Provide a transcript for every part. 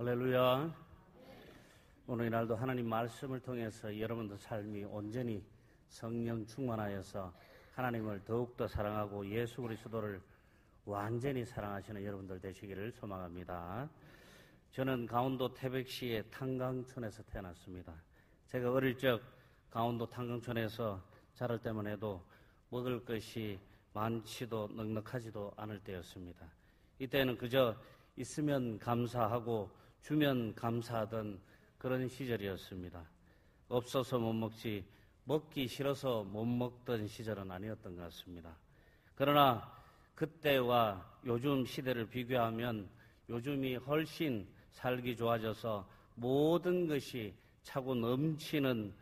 할렐루야. 오늘 이날도 하나님 말씀을 통해서 여러분들 삶이 온전히 성령 충만하여서 하나님을 더욱더 사랑하고 예수 그리스도를 완전히 사랑하시는 여러분들 되시기를 소망합니다. 저는 강원도 태백시의 탄강촌에서 태어났습니다. 제가 어릴 적 강원도 탄강촌에서 자랄 때만 해도 먹을 것이 많지도 넉넉하지도 않을 때였습니다. 이때는 그저 있으면 감사하고 주면 감사하던 그런 시절이었습니다. 없어서 못 먹지 먹기 싫어서 못 먹던 시절은 아니었던 것 같습니다. 그러나 그때와 요즘 시대를 비교하면 요즘이 훨씬 살기 좋아져서 모든 것이 차고 넘치는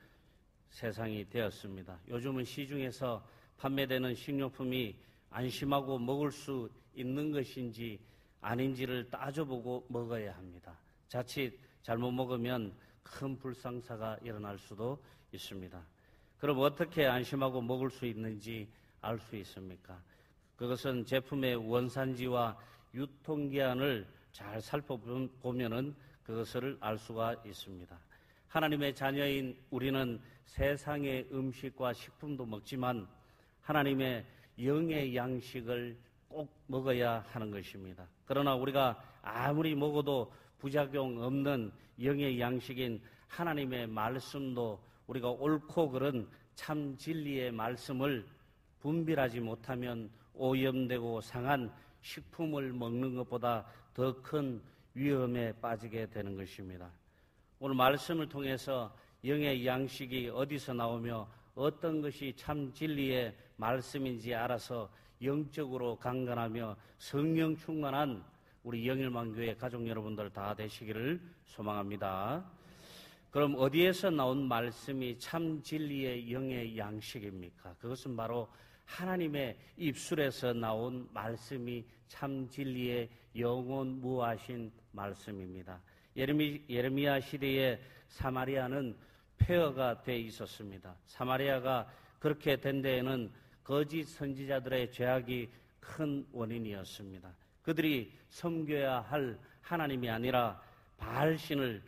세상이 되었습니다. 요즘은 시중에서 판매되는 식료품이 안심하고 먹을 수 있는 것인지 아닌지를 따져보고 먹어야 합니다. 자칫 잘못 먹으면 큰 불상사가 일어날 수도 있습니다. 그럼 어떻게 안심하고 먹을 수 있는지 알 수 있습니까? 그것은 제품의 원산지와 유통기한을 잘 살펴보면 그것을 알 수가 있습니다. 하나님의 자녀인 우리는 세상의 음식과 식품도 먹지만 하나님의 영의 양식을 꼭 먹어야 하는 것입니다. 그러나 우리가 아무리 먹어도 부작용 없는 영의 양식인 하나님의 말씀도 우리가 옳고 그른 참 진리의 말씀을 분별하지 못하면 오염되고 상한 식품을 먹는 것보다 더 큰 위험에 빠지게 되는 것입니다. 오늘 말씀을 통해서 영의 양식이 어디서 나오며 어떤 것이 참 진리의 말씀인지 알아서 영적으로 강건하며 성령 충만한 우리 영일만교회 가족 여러분들 다 되시기를 소망합니다. 그럼 어디에서 나온 말씀이 참 진리의 영의 양식입니까? 그것은 바로 하나님의 입술에서 나온 말씀이 참 진리의 영원 무하신 말씀입니다. 예레미야 시대에 사마리아는 폐허가 돼 있었습니다. 사마리아가 그렇게 된 데에는 거짓 선지자들의 죄악이 큰 원인이었습니다. 그들이 섬겨야 할 하나님이 아니라 바알신을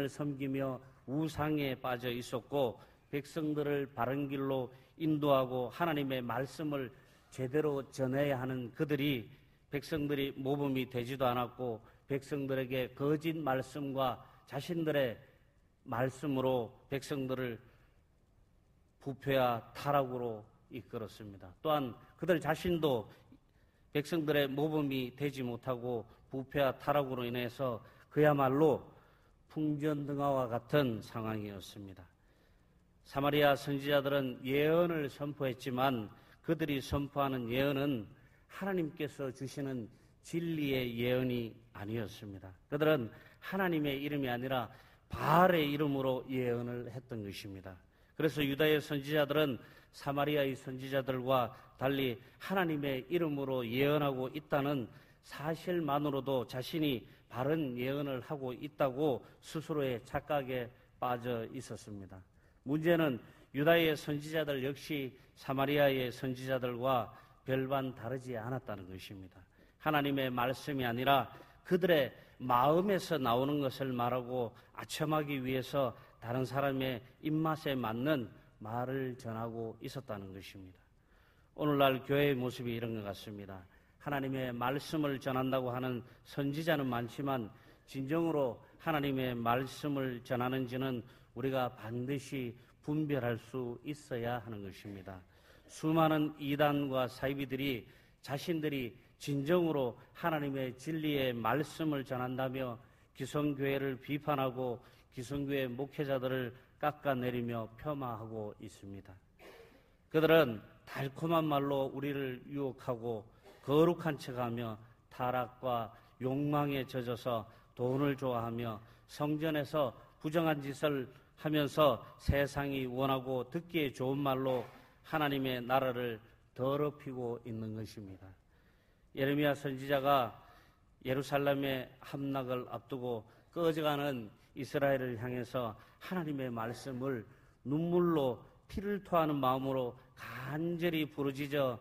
섬기며 우상에 빠져 있었고 백성들을 바른 길로 인도하고 하나님의 말씀을 제대로 전해야 하는 그들이 백성들이 모범이 되지도 않았고 백성들에게 거짓 말씀과 자신들의 말씀으로 백성들을 부패와 타락으로 이끌었습니다. 또한 그들 자신도 백성들의 모범이 되지 못하고 부패와 타락으로 인해서 그야말로 풍전등화와 같은 상황이었습니다. 사마리아 선지자들은 예언을 선포했지만 그들이 선포하는 예언은 하나님께서 주시는 진리의 예언이 아니었습니다. 그들은 하나님의 이름이 아니라 바알의 이름으로 예언을 했던 것입니다. 그래서 유다의 선지자들은 사마리아의 선지자들과 달리 하나님의 이름으로 예언하고 있다는 사실만으로도 자신이 바른 예언을 하고 있다고 스스로의 착각에 빠져 있었습니다. 문제는 유다의 선지자들 역시 사마리아의 선지자들과 별반 다르지 않았다는 것입니다. 하나님의 말씀이 아니라 그들의 마음에서 나오는 것을 말하고 아첨하기 위해서 다른 사람의 입맛에 맞는 말을 전하고 있었다는 것입니다. 오늘날 교회의 모습이 이런 것 같습니다. 하나님의 말씀을 전한다고 하는 선지자는 많지만 진정으로 하나님의 말씀을 전하는지는 우리가 반드시 분별할 수 있어야 하는 것입니다. 수많은 이단과 사이비들이 자신들이 진정으로 하나님의 진리의 말씀을 전한다며 기성교회를 비판하고 기성교회 목회자들을 깎아내리며 폄하하고 있습니다. 그들은 달콤한 말로 우리를 유혹하고 거룩한 척하며 타락과 욕망에 젖어서 돈을 좋아하며 성전에서 부정한 짓을 하면서 세상이 원하고 듣기에 좋은 말로 하나님의 나라를 더럽히고 있는 것입니다. 예레미야 선지자가 예루살렘의 함락을 앞두고 꺼져가는 이스라엘을 향해서 하나님의 말씀을 눈물로 피를 토하는 마음으로 간절히 부르짖어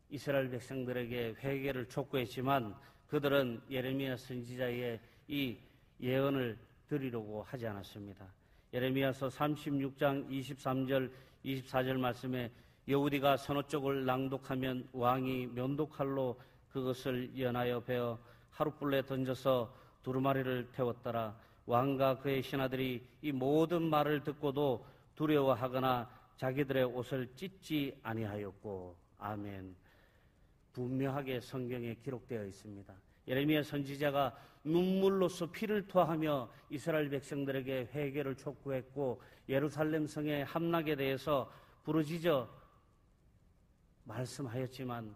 이스라엘 백성들에게 회개를 촉구했지만 그들은 예레미야 선지자의 이 예언을 드리려고 하지 않았습니다. 예레미야서 36장 23절 24절 말씀에 여우디가 서너 쪽을 낭독하면 왕이 면도칼로 그것을 연하여 베어 하룻불에 던져서 두루마리를 태웠더라. 왕과 그의 신하들이 이 모든 말을 듣고도 두려워하거나 자기들의 옷을 찢지 아니하였고. 아멘. 분명하게 성경에 기록되어 있습니다. 예레미야 선지자가 눈물로써 피를 토하며 이스라엘 백성들에게 회개를 촉구했고 예루살렘 성의 함락에 대해서 부르짖어 말씀하였지만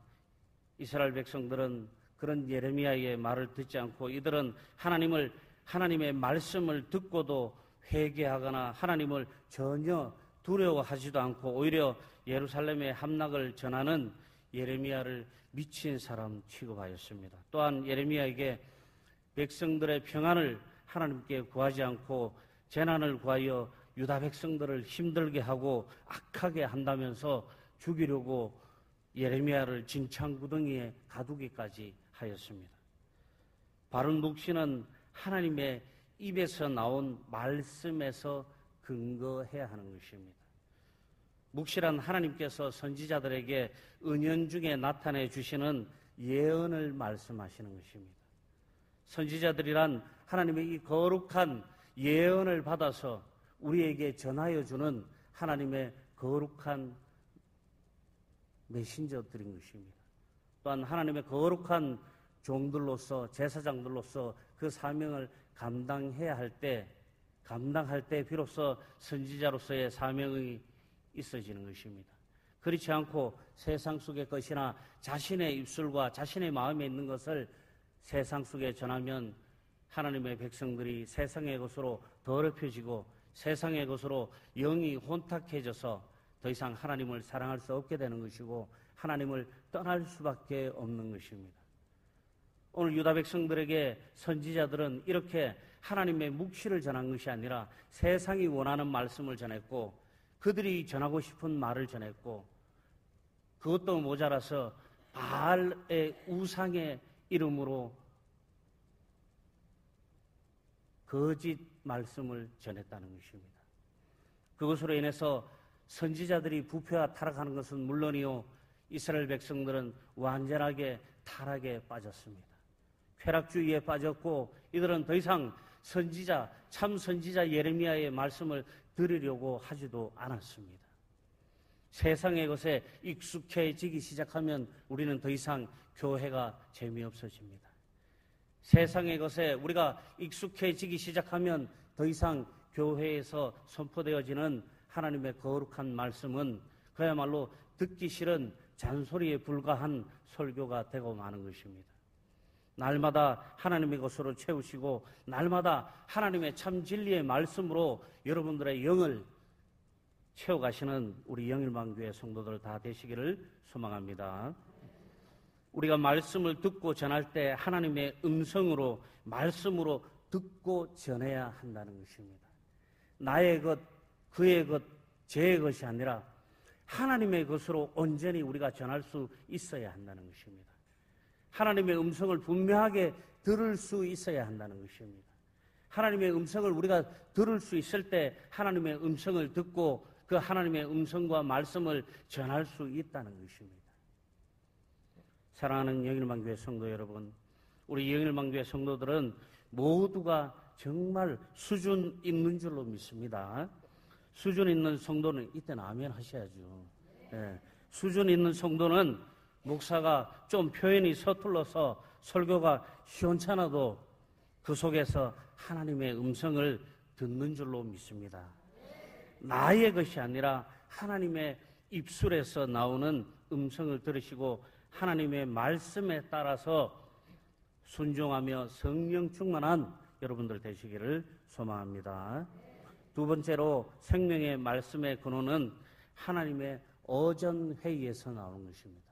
이스라엘 백성들은 그런 예레미야의 말을 듣지 않고 이들은 하나님의 말씀을 듣고도 회개하거나 하나님을 전혀 두려워하지도 않고 오히려 예루살렘의 함락을 전하는 예레미야를 미친 사람 취급하였습니다. 또한 예레미야에게 백성들의 평안을 하나님께 구하지 않고 재난을 구하여 유다 백성들을 힘들게 하고 악하게 한다면서 죽이려고 예레미야를 진창구덩이에 가두기까지 하였습니다. 바른 묵시는 하나님의 입에서 나온 말씀에서 근거해야 하는 것입니다. 묵시란 하나님께서 선지자들에게 은연중에 나타내 주시는 예언을 말씀하시는 것입니다. 선지자들이란 하나님의 이 거룩한 예언을 받아서 우리에게 전하여 주는 하나님의 거룩한 메신저들인 것입니다. 또한 하나님의 거룩한 종들로서 제사장들로서 그 사명을 감당할 때 비로소 선지자로서의 사명이 있어지는 것입니다. 그렇지 않고 세상 속의 것이나 자신의 입술과 자신의 마음에 있는 것을 세상 속에 전하면 하나님의 백성들이 세상의 것으로 더럽혀지고 세상의 것으로 영이 혼탁해져서 더 이상 하나님을 사랑할 수 없게 되는 것이고 하나님을 떠날 수밖에 없는 것입니다. 오늘 유다 백성들에게 선지자들은 이렇게 하나님의 묵시를 전한 것이 아니라 세상이 원하는 말씀을 전했고 그들이 전하고 싶은 말을 전했고 그것도 모자라서 바알의 우상의 이름으로 거짓 말씀을 전했다는 것입니다. 그것으로 인해서 선지자들이 부패와 타락하는 것은 물론이요 이스라엘 백성들은 완전하게 타락에 빠졌습니다. 쾌락주의에 빠졌고 이들은 더 이상 참 선지자 예레미야의 말씀을 들으려고 하지도 않았습니다. 세상의 것에 익숙해지기 시작하면 우리는 더 이상 교회가 재미없어집니다. 세상의 것에 우리가 익숙해지기 시작하면 더 이상 교회에서 선포되어지는 하나님의 거룩한 말씀은 그야말로 듣기 싫은 잔소리에 불과한 설교가 되고 마는 것입니다. 날마다 하나님의 것으로 채우시고 날마다 하나님의 참 진리의 말씀으로 여러분들의 영을 채워가시는 우리 영일만교회 성도들 다 되시기를 소망합니다. 우리가 말씀을 듣고 전할 때 하나님의 음성으로 말씀으로 듣고 전해야 한다는 것입니다. 나의 것, 그의 것, 제 것이 아니라 하나님의 것으로 온전히 우리가 전할 수 있어야 한다는 것입니다. 하나님의 음성을 분명하게 들을 수 있어야 한다는 것입니다. 하나님의 음성을 우리가 들을 수 있을 때 하나님의 음성을 듣고 그 하나님의 음성과 말씀을 전할 수 있다는 것입니다. 사랑하는 영일만교회 성도 여러분, 우리 영일만교회 성도들은 모두가 정말 수준 있는 줄로 믿습니다. 수준 있는 성도는 이때는 아멘 하셔야죠. 네. 수준 있는 성도는 목사가 좀 표현이 서툴러서 설교가 시원찮아도 그 속에서 하나님의 음성을 듣는 줄로 믿습니다. 나의 것이 아니라 하나님의 입술에서 나오는 음성을 들으시고 하나님의 말씀에 따라서 순종하며 성령 충만한 여러분들 되시기를 소망합니다. 두 번째로 생명의 말씀의 근원은 하나님의 어전회의에서 나오는 것입니다.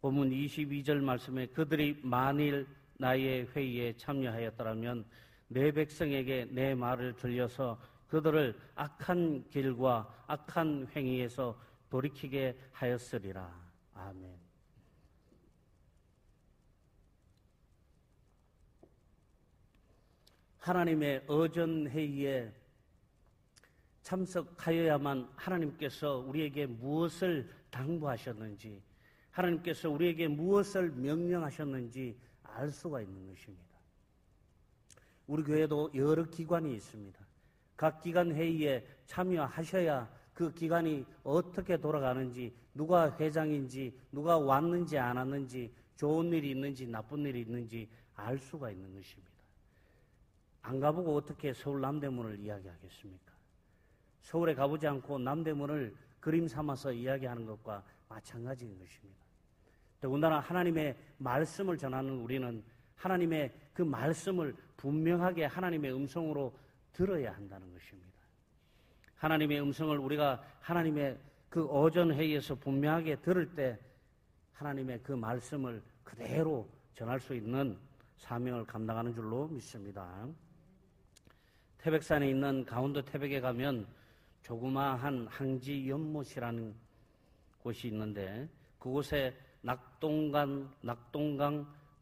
본문 22절 말씀에 그들이 만일 나의 회의에 참여하였더라면 내 백성에게 내 말을 들려서 그들을 악한 길과 악한 행위에서 돌이키게 하였으리라. 아멘. 하나님의 어전회의에 참석하여야만 하나님께서 우리에게 무엇을 당부하셨는지, 하나님께서 우리에게 무엇을 명령하셨는지 알 수가 있는 것입니다. 우리 교회도 여러 기관이 있습니다. 각 기관 회의에 참여하셔야 그 기관이 어떻게 돌아가는지, 누가 회장인지, 누가 왔는지 안 왔는지, 좋은 일이 있는지 나쁜 일이 있는지 알 수가 있는 것입니다. 안 가보고 어떻게 서울 남대문을 이야기하겠습니까? 서울에 가보지 않고 남대문을 그림 삼아서 이야기하는 것과 마찬가지인 것입니다. 더군다나 하나님의 말씀을 전하는 우리는 하나님의 그 말씀을 분명하게 하나님의 음성으로 들어야 한다는 것입니다. 하나님의 음성을 우리가 하나님의 그 어전회의에서 분명하게 들을 때 하나님의 그 말씀을 그대로 전할 수 있는 사명을 감당하는 줄로 믿습니다. 태백산에 있는 강원도 태백에 가면 조그마한 항지 연못이라는 곳이 있는데 그곳에 낙동강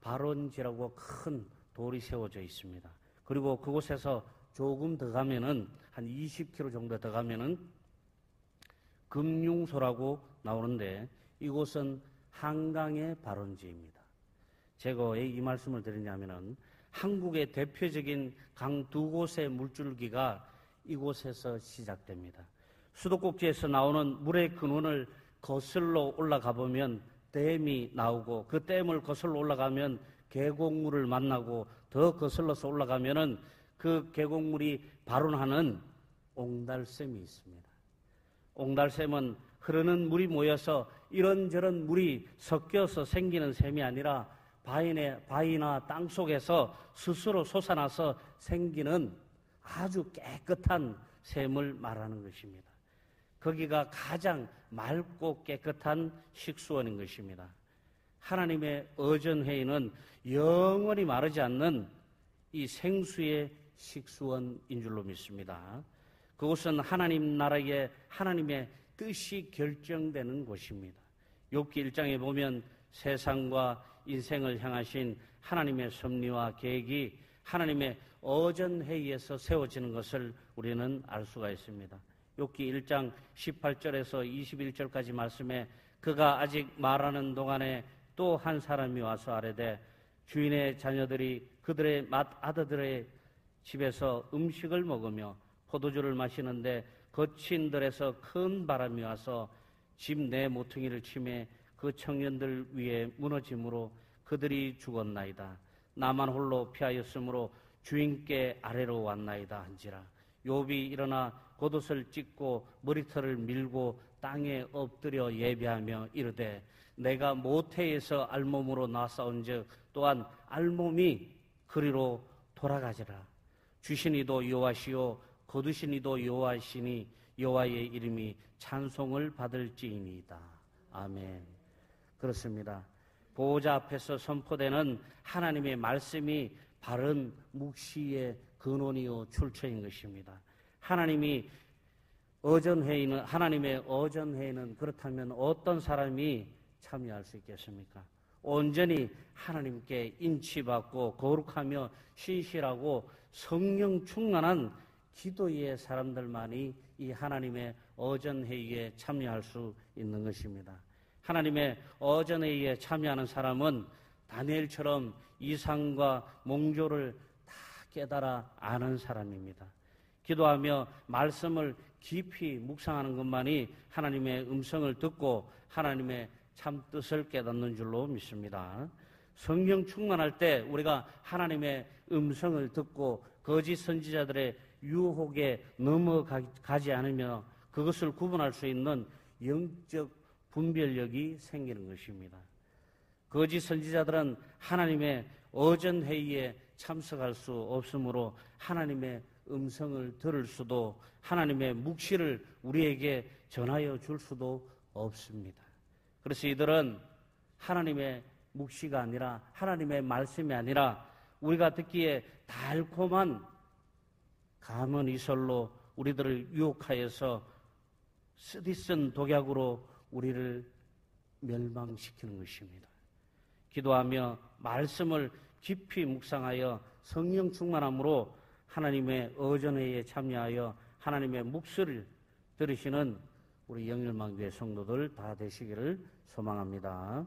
발원지라고 큰 돌이 세워져 있습니다. 그리고 그곳에서 조금 더 가면은 한 20km 정도 더 가면은 금융소라고 나오는데 이곳은 한강의 발원지입니다. 제가 왜 이 말씀을 드리냐면은 한국의 대표적인 강 두 곳의 물줄기가 이곳에서 시작됩니다. 수도꼭지에서 나오는 물의 근원을 거슬러 올라가 보면 댐이 나오고 그 댐을 거슬러 올라가면 계곡물을 만나고 더 거슬러서 올라가면은 그 계곡물이 발원하는 옹달샘이 있습니다. 옹달샘은 흐르는 물이 모여서 이런저런 물이 섞여서 생기는 샘이 아니라 바위나 땅 속에서 스스로 솟아나서 생기는 아주 깨끗한 샘을 말하는 것입니다. 거기가 가장 맑고 깨끗한 식수원인 것입니다. 하나님의 어전회의는 영원히 마르지 않는 이 생수의 식수원인 줄로 믿습니다. 그곳은 하나님 나라의 하나님의 뜻이 결정되는 곳입니다. 욥기 1장에 보면 세상과 인생을 향하신 하나님의 섭리와 계획이 하나님의 어전회의에서 세워지는 것을 우리는 알 수가 있습니다. 욥기 1장 18절에서 21절까지 말씀에 그가 아직 말하는 동안에 또 한 사람이 와서 아뢰되 주인의 자녀들이 그들의 맏아들들의 집에서 음식을 먹으며 포도주를 마시는데 거친 들에서 큰 바람이 와서 집 내 모퉁이를 치매 그 청년들 위에 무너짐으로 그들이 죽었나이다. 나만 홀로 피하였으므로 주인께 아래로 왔나이다 한지라. 욥이 일어나 겉옷을 찢고 머리털을 밀고 땅에 엎드려 예배하며 이르되 내가 모태에서 알몸으로 나사온즉 또한 알몸이 그리로 돌아가지라. 주신 이도 여호와시요 거두신 이도 여호와시니 여호와의 이름이 찬송을 받을지이니이다. 아멘. 그렇습니다. 보호자 앞에서 선포되는 하나님의 말씀이 바른 묵시의 근원이요 출처인 것입니다. 하나님의 어전회의는 그렇다면 어떤 사람이 참여할 수 있겠습니까? 온전히 하나님께 인치받고 거룩하며 신실하고 성령 충만한 기도의 사람들만이 이 하나님의 어전회의에 참여할 수 있는 것입니다. 하나님의 어전회의에 참여하는 사람은 다니엘처럼 이상과 몽조를 다 깨달아 아는 사람입니다. 기도하며 말씀을 깊이 묵상하는 것만이 하나님의 음성을 듣고 하나님의 참뜻을 깨닫는 줄로 믿습니다. 성령 충만할 때 우리가 하나님의 음성을 듣고 거짓 선지자들의 유혹에 넘어가지 않으며 그것을 구분할 수 있는 영적 분별력이 생기는 것입니다. 거짓 선지자들은 하나님의 어전회의에 참석할 수 없으므로 하나님의 음성을 들을 수도 하나님의 묵시를 우리에게 전하여 줄 수도 없습니다. 그래서 이들은 하나님의 묵시가 아니라 하나님의 말씀이 아니라 우리가 듣기에 달콤한 감언 이설로 우리들을 유혹하여서 쓰디쓴 독약으로 우리를 멸망시키는 것입니다. 기도하며 말씀을 깊이 묵상하여 성령 충만함으로 하나님의 어전회에 참여하여 하나님의 목소리를 들으시는 우리 영일망교회 성도들 다 되시기를 소망합니다.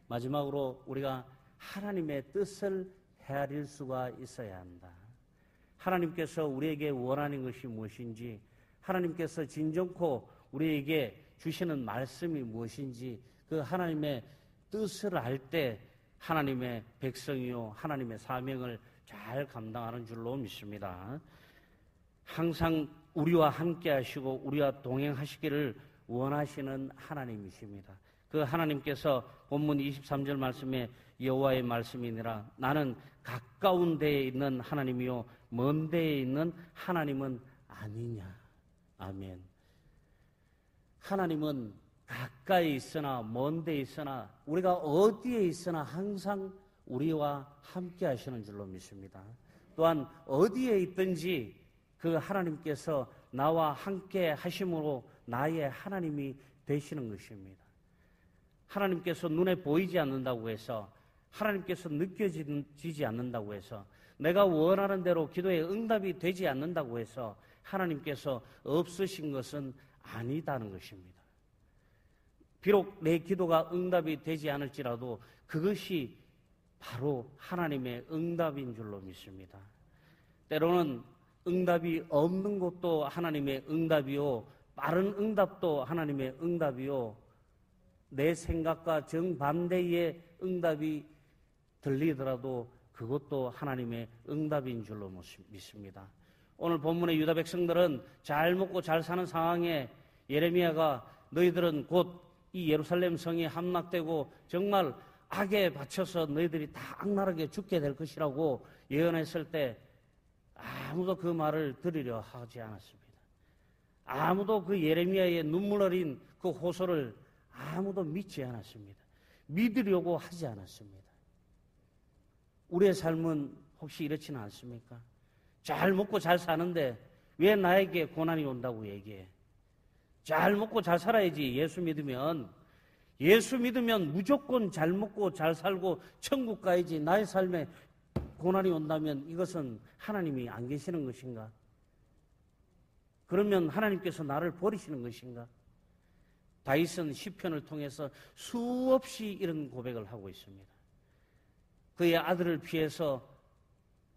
마지막으로 우리가 하나님의 뜻을 헤아릴 수가 있어야 한다. 하나님께서 우리에게 원하는 것이 무엇인지, 하나님께서 진정코 우리에게 주시는 말씀이 무엇인지 그 하나님의 뜻을 알 때 하나님의 백성이요 하나님의 사명을 잘 감당하는 줄로 믿습니다. 항상 우리와 함께 하시고 우리와 동행하시기를 원하시는 하나님이십니다. 그 하나님께서 본문 23절 말씀에 여호와의 말씀이니라 나는 가까운 데에 있는 하나님이요 먼 데에 있는 하나님은 아니냐. 아멘. 하나님은 가까이 있으나 먼 데에 있으나 우리가 어디에 있으나 항상 우리와 함께 하시는 줄로 믿습니다. 또한 어디에 있든지 그 하나님께서 나와 함께 하심으로 나의 하나님이 되시는 것입니다. 하나님께서 눈에 보이지 않는다고 해서, 하나님께서 느껴지지 않는다고 해서, 내가 원하는 대로 기도에 응답이 되지 않는다고 해서 하나님께서 없으신 것은 아니다는 것입니다. 비록 내 기도가 응답이 되지 않을지라도 그것이 바로 하나님의 응답인 줄로 믿습니다. 때로는 응답이 없는 것도 하나님의 응답이요, 빠른 응답도 하나님의 응답이요, 내 생각과 정반대의 응답이 들리더라도 그것도 하나님의 응답인 줄로 믿습니다. 오늘 본문의 유다 백성들은 잘 먹고 잘 사는 상황에 예레미야가 너희들은 곧 이 예루살렘 성이 함락되고 정말 악에 바쳐서 너희들이 다 악랄하게 죽게 될 것이라고 예언했을 때 아무도 그 말을 들으려 하지 않았습니다. 아무도 그 예레미야의 눈물 어린 그 호소를 아무도 믿지 않았습니다. 믿으려고 하지 않았습니다. 우리의 삶은 혹시 이렇지는 않습니까? 잘 먹고 잘 사는데 왜 나에게 고난이 온다고 얘기해? 잘 먹고 잘 살아야지. 예수 믿으면 무조건 잘 먹고 잘 살고 천국 가야지. 나의 삶에 고난이 온다면 이것은 하나님이 안 계시는 것인가? 그러면 하나님께서 나를 버리시는 것인가? 다윗은 시편을 통해서 수없이 이런 고백을 하고 있습니다. 그의 아들을 피해서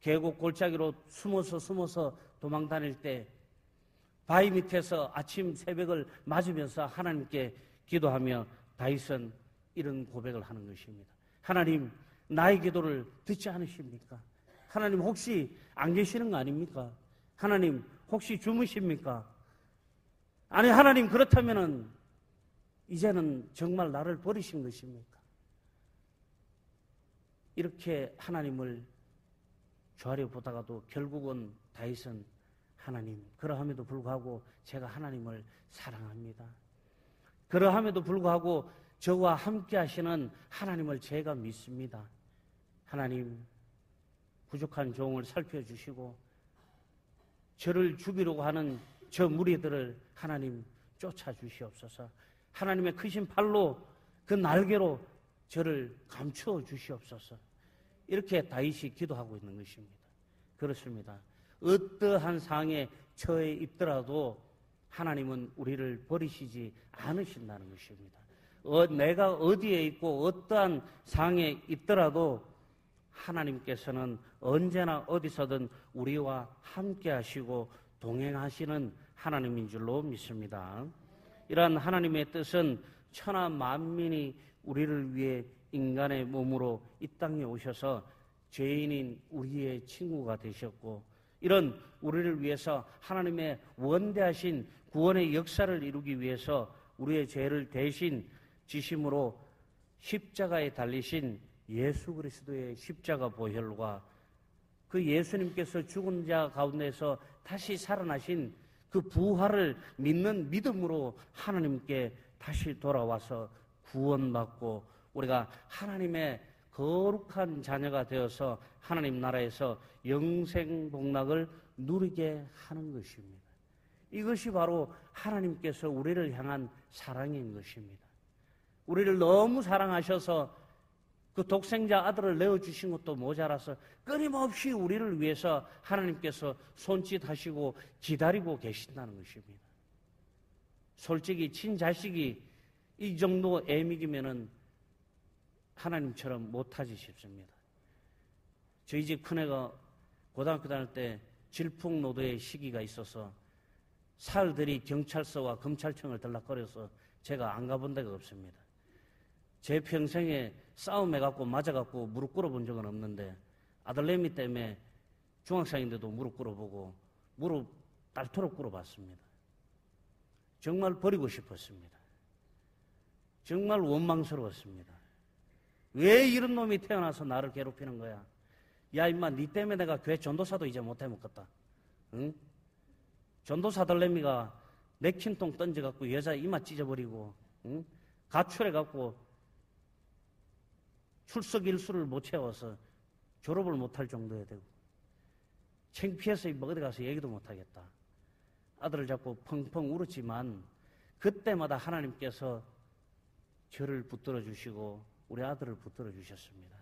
계곡 골짜기로 숨어서 도망 다닐 때 바위 밑에서 아침 새벽을 맞으면서 하나님께 기도하며 다윗은 이런 고백을 하는 것입니다. 하나님, 나의 기도를 듣지 않으십니까? 하나님 혹시 안 계시는 거 아닙니까? 하나님 혹시 주무십니까? 아니 하나님 그렇다면은 이제는 정말 나를 버리신 것입니까? 이렇게 하나님을 조아려 보다가도 결국은 다윗은 하나님, 그러함에도 불구하고 제가 하나님을 사랑합니다. 그러함에도 불구하고 저와 함께 하시는 하나님을 제가 믿습니다. 하나님, 부족한 종을 살펴주시고 저를 죽이려고 하는 저 무리들을 하나님 쫓아주시옵소서. 하나님의 크신 팔로 그 날개로 저를 감추어 주시옵소서. 이렇게 다윗이 기도하고 있는 것입니다. 그렇습니다. 어떠한 상황에 처해 있더라도 하나님은 우리를 버리시지 않으신다는 것입니다. 내가 어디에 있고 어떠한 상황에 있더라도 하나님께서는 언제나 어디서든 우리와 함께 하시고 동행하시는 하나님인 줄로 믿습니다. 이러한 하나님의 뜻은 천하 만민이 우리를 위해 인간의 몸으로 이 땅에 오셔서 죄인인 우리의 친구가 되셨고, 이런 우리를 위해서 하나님의 원대하신 구원의 역사를 이루기 위해서 우리의 죄를 대신 지심으로 십자가에 달리신 예수 그리스도의 십자가 보혈과 그 예수님께서 죽은 자 가운데서 다시 살아나신 그 부활을 믿는 믿음으로 하나님께 다시 돌아와서 구원받고 우리가 하나님의 거룩한 자녀가 되어서 하나님 나라에서 영생 복락을 누리게 하는 것입니다. 이것이 바로 하나님께서 우리를 향한 사랑인 것입니다. 우리를 너무 사랑하셔서 그 독생자 아들을 내어주신 것도 모자라서 끊임없이 우리를 위해서 하나님께서 손짓하시고 기다리고 계신다는 것입니다. 솔직히 친자식이 이 정도 애미기면은 하나님처럼 못하지 싶습니다. 저희 집 큰애가 고등학교 다닐 때 질풍노도의 시기가 있어서 사흘들이 경찰서와 검찰청을 들락거려서 제가 안 가본 데가 없습니다. 제 평생에 싸움해갖고 맞아갖고 무릎 꿇어본 적은 없는데 아들내미 때문에 중학생인데도 무릎 꿇어보고 무릎 닳도록 꿇어봤습니다. 정말 버리고 싶었습니다. 정말 원망스러웠습니다. 왜 이런 놈이 태어나서 나를 괴롭히는 거야? 야 임마 니 때문에 내가 교회 전도사도 이제 못해 먹겠다. 응? 전도사들내미가 맥힌통 던져갖고 여자 이마 찢어버리고 응? 가출해갖고 출석 일수를 못 채워서 졸업을 못할 정도야 되고 창피해서 어디 가서 얘기도 못하겠다. 아들을 잡고 펑펑 울었지만 그때마다 하나님께서 저를 붙들어 주시고 우리 아들을 붙들어 주셨습니다.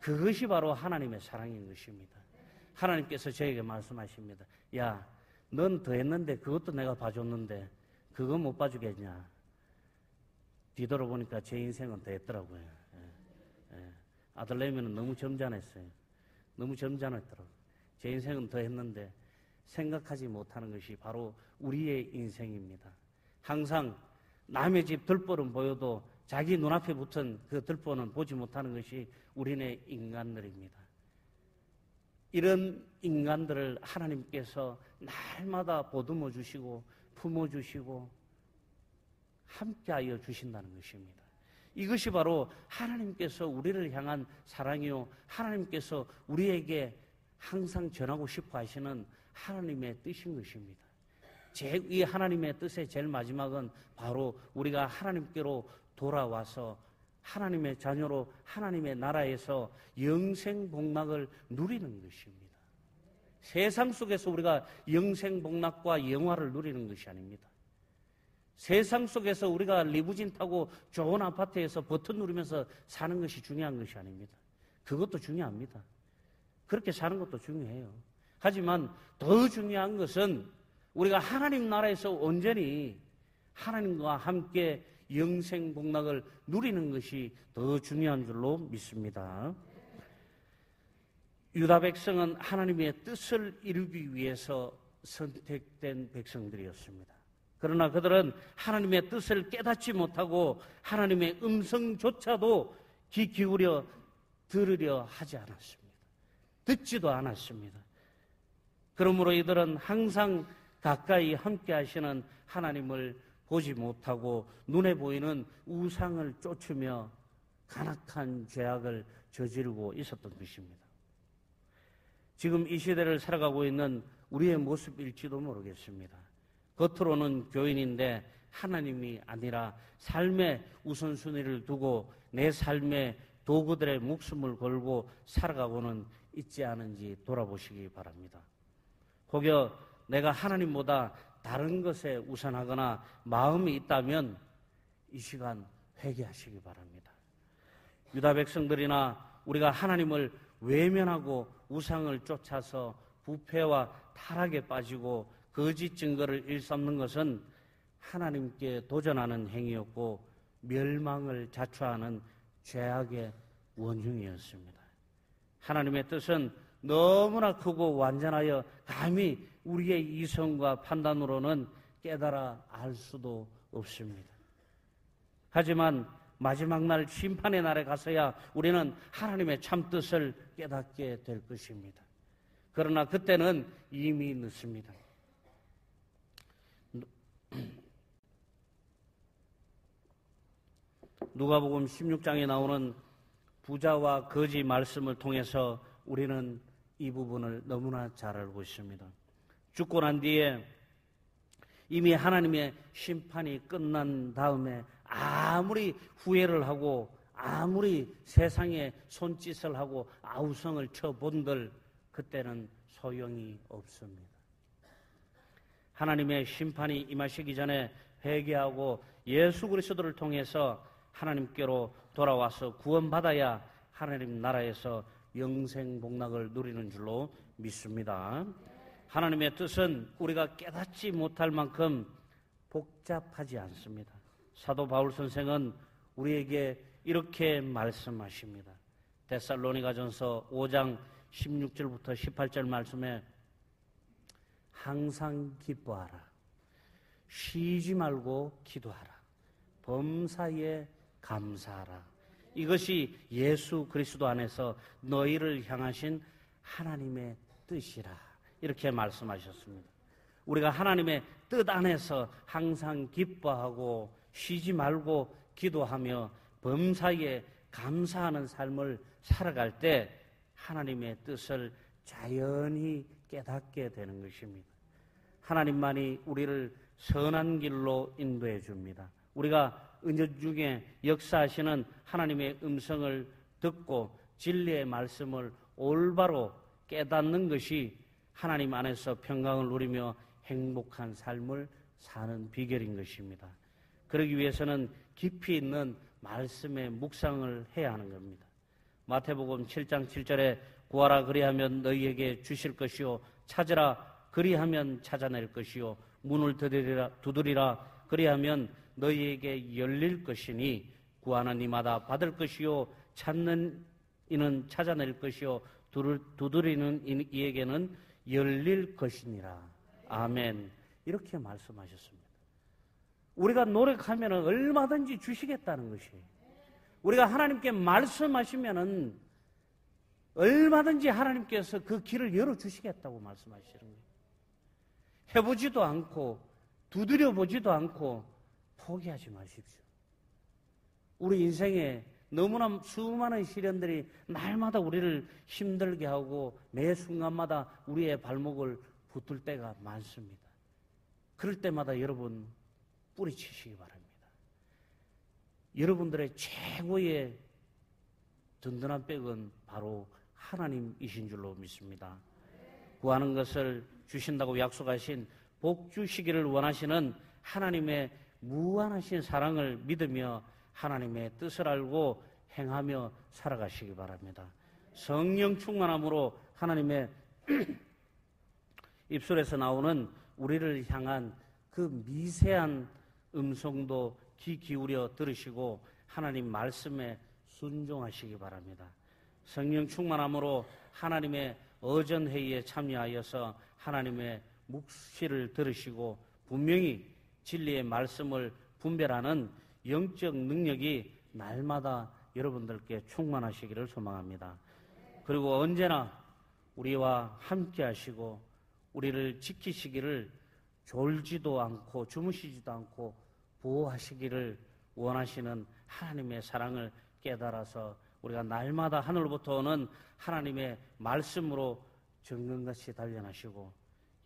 그것이 바로 하나님의 사랑인 것입니다. 하나님께서 저에게 말씀하십니다. 야, 넌 더 했는데 그것도 내가 봐줬는데 그거 못 봐주겠냐. 뒤돌아보니까 제 인생은 더 했더라고요. 아들내미는 너무 점잖았어요. 너무 점잖았더라고요. 제 인생은 더 했는데 생각하지 못하는 것이 바로 우리의 인생입니다. 항상 남의 집 들보는 보여도 자기 눈앞에 붙은 그 들보는 보지 못하는 것이 우리네 인간들입니다. 이런 인간들을 하나님께서 날마다 보듬어 주시고 품어 주시고 함께하여 주신다는 것입니다. 이것이 바로 하나님께서 우리를 향한 사랑이요, 하나님께서 우리에게 항상 전하고 싶어 하시는 하나님의 뜻인 것입니다. 이 하나님의 뜻의 제일 마지막은 바로 우리가 하나님께로 돌아와서 하나님의 자녀로 하나님의 나라에서 영생복락을 누리는 것입니다. 세상 속에서 우리가 영생복락과 영화를 누리는 것이 아닙니다. 세상 속에서 우리가 리무진 타고 좋은 아파트에서 버튼 누르면서 사는 것이 중요한 것이 아닙니다. 그것도 중요합니다. 그렇게 사는 것도 중요해요. 하지만 더 중요한 것은 우리가 하나님 나라에서 온전히 하나님과 함께 영생복락을 누리는 것이 더 중요한 줄로 믿습니다. 유다 백성은 하나님의 뜻을 이루기 위해서 선택된 백성들이었습니다. 그러나 그들은 하나님의 뜻을 깨닫지 못하고 하나님의 음성조차도 귀 기울여 들으려 하지 않았습니다. 듣지도 않았습니다. 그러므로 이들은 항상 가까이 함께 하시는 하나님을 보지 못하고 눈에 보이는 우상을 쫓으며 간악한 죄악을 저지르고 있었던 것입니다. 지금 이 시대를 살아가고 있는 우리의 모습일지도 모르겠습니다. 겉으로는 교인인데 하나님이 아니라 삶의 우선순위를 두고 내 삶의 도구들의 목숨을 걸고 살아가고는 있지 않은지 돌아보시기 바랍니다. 혹여 내가 하나님보다 다른 것에 우선하거나 마음이 있다면 이 시간 회개하시기 바랍니다. 유다 백성들이나 우리가 하나님을 외면하고 우상을 쫓아서 부패와 타락에 빠지고 거짓 증거를 일삼는 것은 하나님께 도전하는 행위였고 멸망을 자초하는 죄악의 원흉이었습니다. 하나님의 뜻은 너무나 크고 완전하여 감히 우리의 이성과 판단으로는 깨달아 알 수도 없습니다. 하지만 마지막 날 심판의 날에 가서야 우리는 하나님의 참뜻을 깨닫게 될 것입니다. 그러나 그때는 이미 늦습니다. 누가복음 16장에 나오는 부자와 거지 말씀을 통해서 우리는 이 부분을 너무나 잘 알고 있습니다. 죽고 난 뒤에 이미 하나님의 심판이 끝난 다음에 아무리 후회를 하고 아무리 세상에 손짓을 하고 아우성을 쳐본들 그때는 소용이 없습니다. 하나님의 심판이 임하시기 전에 회개하고 예수 그리스도를 통해서 하나님께로 돌아와서 구원받아야 하나님 나라에서 영생 복락을 누리는 줄로 믿습니다. 하나님의 뜻은 우리가 깨닫지 못할 만큼 복잡하지 않습니다. 사도 바울 선생은 우리에게 이렇게 말씀하십니다. 데살로니가전서 5장 16절부터 18절 말씀에 항상 기뻐하라. 쉬지 말고 기도하라. 범사에 감사하라. 이것이 예수 그리스도 안에서 너희를 향하신 하나님의 뜻이라. 이렇게 말씀하셨습니다. 우리가 하나님의 뜻 안에서 항상 기뻐하고 쉬지 말고 기도하며 범사에 감사하는 삶을 살아갈 때 하나님의 뜻을 자연히 깨닫게 되는 것입니다. 하나님만이 우리를 선한 길로 인도해 줍니다. 우리가 은연 중에 역사하시는 하나님의 음성을 듣고 진리의 말씀을 올바로 깨닫는 것이 하나님 안에서 평강을 누리며 행복한 삶을 사는 비결인 것입니다. 그러기 위해서는 깊이 있는 말씀의 묵상을 해야 하는 겁니다. 마태복음 7장 7절에 구하라 그리하면 너희에게 주실 것이요 찾으라 그리하면 찾아낼 것이요 문을 두드리라 그리하면 너희에게 열릴 것이니 구하는 이마다 받을 것이요 찾는 이는 찾아낼 것이요 두드리는 이에게는 열릴 것이니라. 아멘. 이렇게 말씀하셨습니다. 우리가 노력하면 얼마든지 주시겠다는 것이, 우리가 하나님께 말씀하시면 얼마든지 하나님께서 그 길을 열어주시겠다고 말씀하시는 거예요. 해보지도 않고 두드려보지도 않고 포기하지 마십시오. 우리 인생에 너무나 수많은 시련들이 날마다 우리를 힘들게 하고 매 순간마다 우리의 발목을 붙들 때가 많습니다. 그럴 때마다 여러분 뿌리치시기 바랍니다. 여러분들의 최고의 든든한 백은 바로 하나님이신 줄로 믿습니다. 구하는 것을 주신다고 약속하신 복 주시기를 원하시는 하나님의 무한하신 사랑을 믿으며 하나님의 뜻을 알고 행하며 살아가시기 바랍니다. 성령 충만함으로 하나님의 입술에서 나오는 우리를 향한 그 미세한 음성도 귀 기울여 들으시고 하나님 말씀에 순종하시기 바랍니다. 성령 충만함으로 하나님의 어전회의에 참여하여서 하나님의 묵시를 들으시고 분명히 진리의 말씀을 분별하는 영적 능력이 날마다 여러분들께 충만하시기를 소망합니다. 그리고 언제나 우리와 함께 하시고 우리를 지키시기를 졸지도 않고 주무시지도 않고 보호하시기를 원하시는 하나님의 사랑을 깨달아서 우리가 날마다 하늘로부터 오는 하나님의 말씀으로 정금같이 단련하시고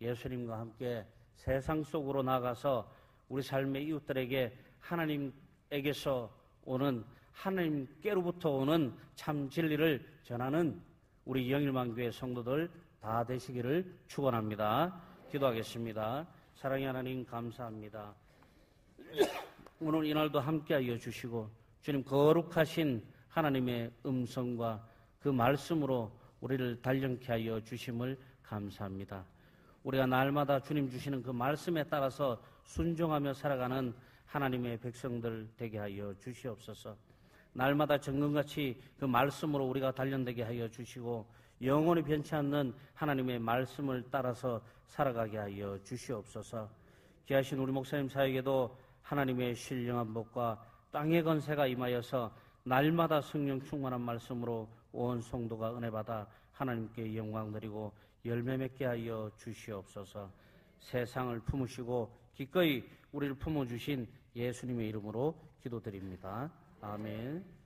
예수님과 함께 세상 속으로 나가서 우리 삶의 이웃들에게 하나님에게서 오는 하나님께로부터 오는 참 진리를 전하는 우리 영일만교회 성도들 다 되시기를 축원합니다. 기도하겠습니다. 사랑의 하나님 감사합니다. 오늘 이날도 함께하여 주시고 주님 거룩하신 하나님의 음성과 그 말씀으로 우리를 단련케 하여 주심을 감사합니다. 우리가 날마다 주님 주시는 그 말씀에 따라서 순종하며 살아가는 하나님의 백성들 되게 하여 주시옵소서. 날마다 정금같이 그 말씀으로 우리가 단련되게 하여 주시고 영원히 변치 않는 하나님의 말씀을 따라서 살아가게 하여 주시옵소서. 귀하신 우리 목사님 사역에도 하나님의 신령한 복과 땅의 건세가 임하여서 날마다 성령 충만한 말씀으로 온 성도가 은혜받아 하나님께 영광 드리고 열매 맺게 하여 주시옵소서. 세상을 품으시고 기꺼이 우리를 품어주신 예수님의 이름으로 기도드립니다. 아멘.